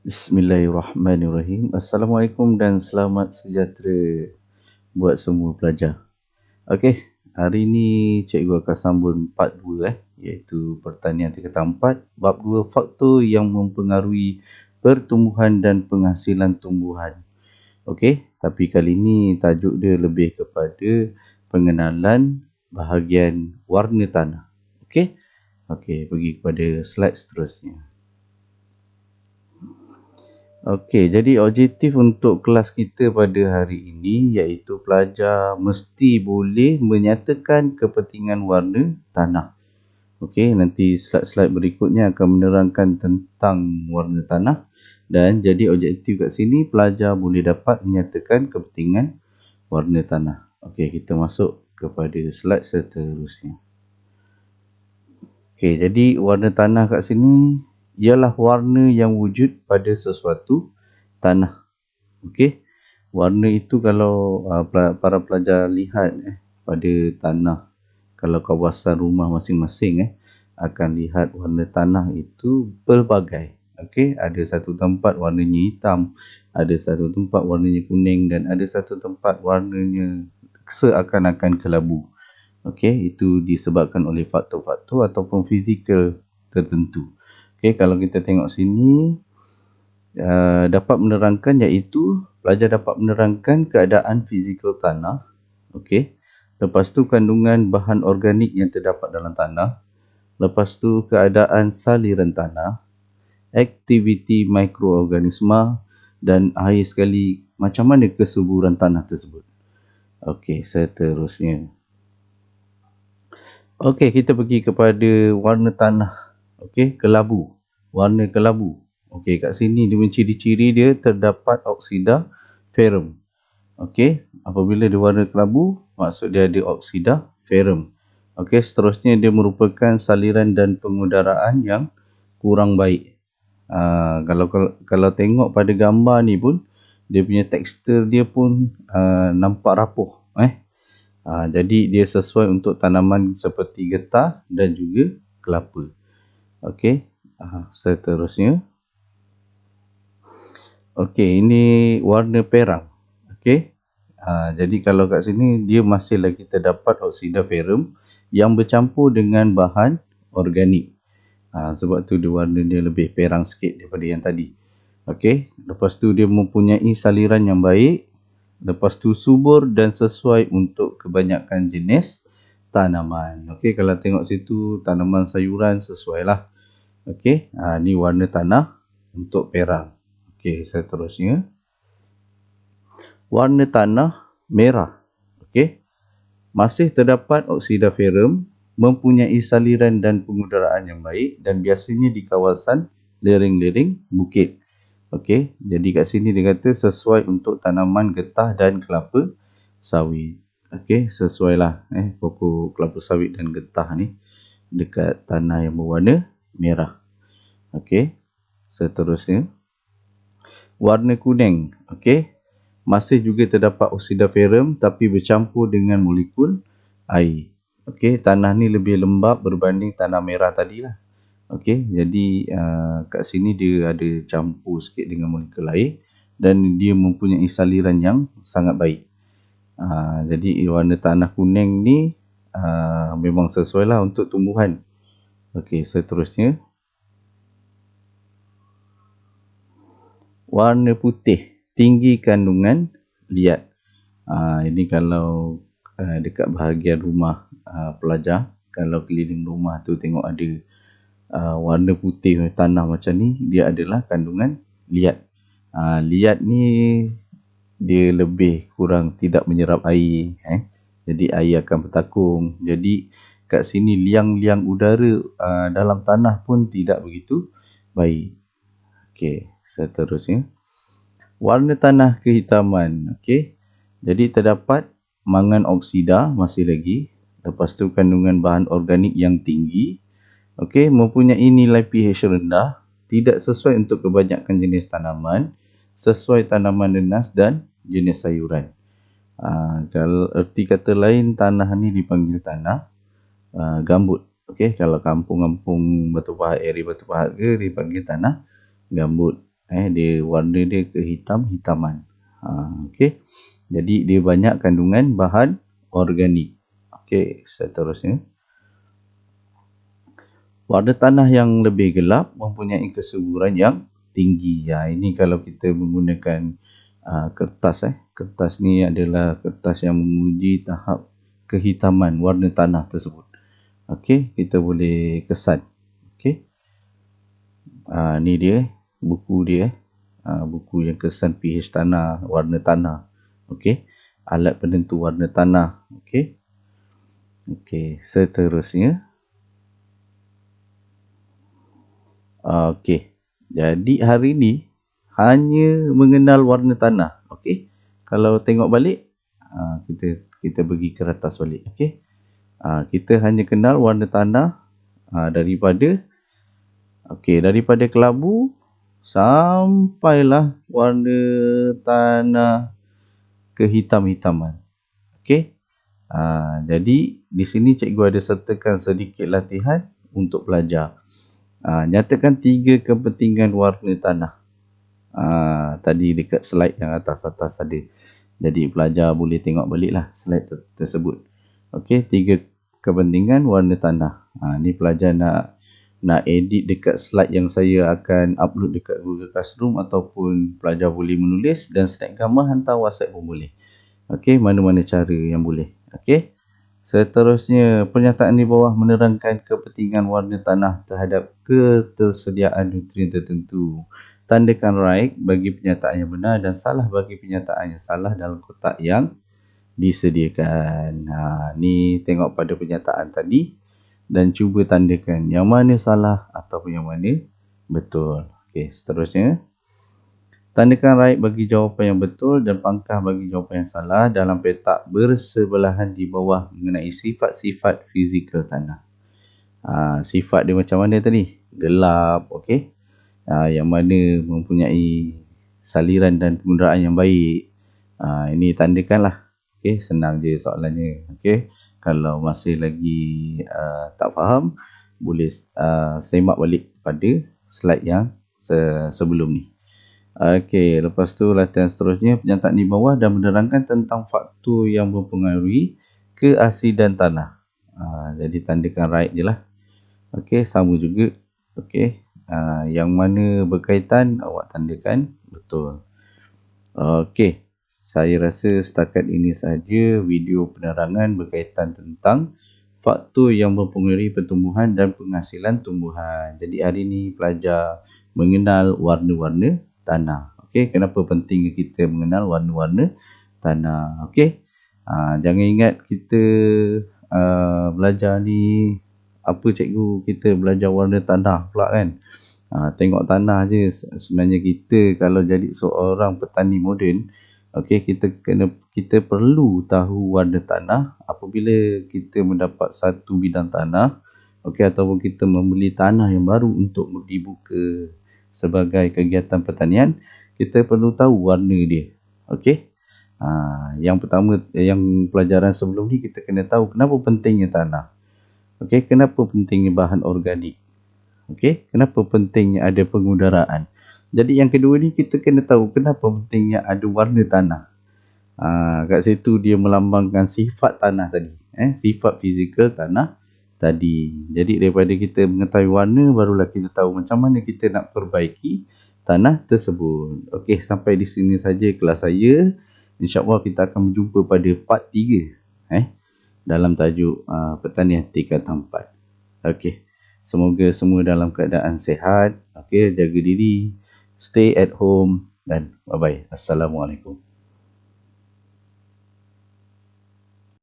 Bismillahirrahmanirrahim. Assalamualaikum dan selamat sejahtera buat semua pelajar. Okey, hari ini cikgu akan sambung part 2 iaitu pertanian tingkatan 4, bab 2 faktor yang mempengaruhi pertumbuhan dan penghasilan tumbuhan. Okey, tapi kali ini tajuk dia lebih kepada pengenalan bahagian warna tanah. Okey? Okey, pergi kepada slide seterusnya. Okey, jadi objektif untuk kelas kita pada hari ini iaitu pelajar mesti boleh menyatakan kepentingan warna tanah. Okey, nanti slide-slide berikutnya akan menerangkan tentang warna tanah dan jadi objektif kat sini pelajar boleh dapat menyatakan kepentingan warna tanah. Okey, kita masuk kepada slide seterusnya. Okey, jadi warna tanah kat sini ialah warna yang wujud pada sesuatu tanah. Okey. Warna itu kalau para pelajar lihat pada tanah, kalau kawasan rumah masing-masing akan lihat warna tanah itu pelbagai. Okey, ada satu tempat warnanya hitam, ada satu tempat warnanya kuning dan ada satu tempat warnanya seakan-akan kelabu. Okey, itu disebabkan oleh faktor-faktor ataupun fizikal tertentu. Okey, kalau kita tengok sini dapat menerangkan iaitu pelajar dapat menerangkan keadaan fizikal tanah. Okey. Lepas tu kandungan bahan organik yang terdapat dalam tanah. Lepas tu keadaan saliran tanah, aktiviti mikroorganisma dan akhir sekali macam mana kesuburan tanah tersebut. Okey, seterusnya. Okey, kita pergi kepada warna tanah. Okey, kelabu. Warna kelabu. Okey, kat sini dia ciri-ciri dia terdapat oksida ferrum. Okey, apabila dia warna kelabu, maksud dia ada oksida ferrum. Okey, seterusnya dia merupakan saliran dan pengudaraan yang kurang baik. Kalau tengok pada gambar ni pun, dia punya tekstur dia pun nampak rapuh. Jadi dia sesuai untuk tanaman seperti getah dan juga kelapa. Okey, seterusnya. Okey, ini warna perang. Okey. Jadi kalau kat sini dia masih lagi terdapat oksida ferrum yang bercampur dengan bahan organik. Sebab tu dia warna dia lebih perang sikit daripada yang tadi. Okey, lepas tu dia mempunyai saliran yang baik. Lepas tu subur dan sesuai untuk kebanyakan jenis tanaman. Okey, kalau tengok situ tanaman sayuran sesuai lah. Okey, ni warna tanah untuk perang. Okey, seterusnya. Warna tanah merah. Okey, masih terdapat oksida ferrum, mempunyai saliran dan pengudaraan yang baik dan biasanya di kawasan lereng-lereng bukit. Okey, jadi kat sini dia kata sesuai untuk tanaman getah dan kelapa sawit. Okey, sesuailah pokok kelapa sawit dan getah ni dekat tanah yang berwarna merah. Okey, seterusnya. Warna kuning. Okey, masih juga terdapat oksida ferrum tapi bercampur dengan molekul air. Okey, tanah ni lebih lembap berbanding tanah merah tadilah. Okey, jadi kat sini dia ada campur sikit dengan molekul air dan dia mempunyai saliran yang sangat baik. Jadi warna tanah kuning ni memang sesuai lah untuk tumbuhan. Okey, seterusnya. Warna putih, tinggi kandungan liat. Ini kalau dekat bahagian rumah pelajar, kalau keliling rumah tu tengok ada warna putih tanah macam ni, dia adalah kandungan liat. Liat ni dia lebih kurang tidak menyerap air. Jadi air akan bertakung. Jadi kat sini liang-liang udara dalam tanah pun tidak begitu baik. Okey, seterusnya. Warna tanah kehitaman. Okey, jadi terdapat mangan oksida masih lagi. Lepas tu kandungan bahan organik yang tinggi. Okey, mempunyai nilai pH rendah, tidak sesuai untuk kebanyakan jenis tanaman, sesuai tanaman nenas dan jenis sayuran. Kalau erti kata lain, tanah ni dipanggil tanah gambut. Okey, kalau kampung-kampung Batu Pahat, area Batu Pahat ke dipanggil tanah gambut. Dia warna dia kehitam-hitaman. Okey. Jadi dia banyak kandungan bahan organik. Okey, seterusnya. Warna tanah yang lebih gelap mempunyai kesuburan yang tinggi. Ini kalau kita menggunakan kertas. Kertas ni adalah kertas yang menguji tahap kehitaman warna tanah tersebut. Okey, kita boleh kesan. Okey. Ni dia buku dia. Buku yang kesan pH tanah, warna tanah. Okey. Alat penentu warna tanah. Okey. Okey, seterusnya. Okey. Jadi hari ni hanya mengenal warna tanah. Okey. Kalau tengok balik, kita pergi ke atas balik. Okey. Kita hanya kenal warna tanah daripada kelabu sampailah warna tanah kehitam-hitaman. Okey. Jadi di sini cikgu ada sertakan sedikit latihan untuk pelajar. Nyatakan 3 kepentingan warna tanah. Tadi dekat slide yang atas-atas ada. Jadi pelajar boleh tengok balik lah slide tersebut. Okey, 3 kepentingan warna tanah. Ni pelajar nak edit dekat slide yang saya akan upload dekat Google Classroom, ataupun pelajar boleh menulis dan snap gambar hantar WhatsApp pun boleh. Okey, mana-mana cara yang boleh. Okey. Seterusnya, pernyataan di bawah menerangkan kepentingan warna tanah terhadap ketersediaan nutrien tertentu. Tandakan right bagi pernyataan yang benar dan salah bagi pernyataan yang salah dalam kotak yang disediakan. Ni tengok pada pernyataan tadi dan cuba tandakan yang mana salah ataupun yang mana betul. Okey, seterusnya. Tandakan right bagi jawapan yang betul dan pangkah bagi jawapan yang salah dalam petak bersebelahan di bawah mengenai sifat-sifat fizikal tanah. Sifat dia macam mana tadi? Gelap, okey. Yang mana mempunyai saliran dan pengunderaan yang baik. Ini tandakanlah. Okey, senang je soalannya. Okey. Kalau masih lagi tak faham, boleh semak balik pada slide yang sebelum ni. Okey, lepas tu latihan seterusnya, pernyataan di bawah dan menerangkan tentang faktor yang mempengaruhi keasidan tanah. Jadi tandakan right je lah. Okey, sama juga. Okey, yang mana berkaitan awak tandakan betul. Okey, saya rasa setakat ini sahaja video penerangan berkaitan tentang faktor yang mempengaruhi pertumbuhan dan penghasilan tumbuhan. Jadi hari ini pelajar mengenal warna-warna tanah. Okey, kenapa penting kita mengenal warna-warna tanah? Okey. Jangan ingat kita belajar ni apa cikgu, kita belajar warna tanah pula kan. Tengok tanah je. Sebenarnya kita kalau jadi seorang petani moden, okey, kita perlu tahu warna tanah apabila kita mendapat satu bidang tanah, okey, ataupun kita membeli tanah yang baru untuk dibuka sebagai kegiatan pertanian, kita perlu tahu warna dia. Okey. Yang pertama, yang pelajaran sebelum ni kita kena tahu kenapa pentingnya tanah. Okey, kenapa pentingnya bahan organik. Okey, kenapa pentingnya ada pengudaraan. Jadi yang kedua ni kita kena tahu kenapa pentingnya ada warna tanah. Kat situ dia melambangkan sifat tanah tadi. Sifat fizikal tanah tadi. Jadi daripada kita mengetahui warna, barulah kita tahu macam mana kita nak perbaiki tanah tersebut. Okey, sampai di sini saja kelas saya. InsyaAllah kita akan berjumpa pada part 3. Dalam tajuk pertanian tingkatan 4. Okey. Semoga semua dalam keadaan sihat. Okey, jaga diri. Stay at home dan bye-bye. Assalamualaikum.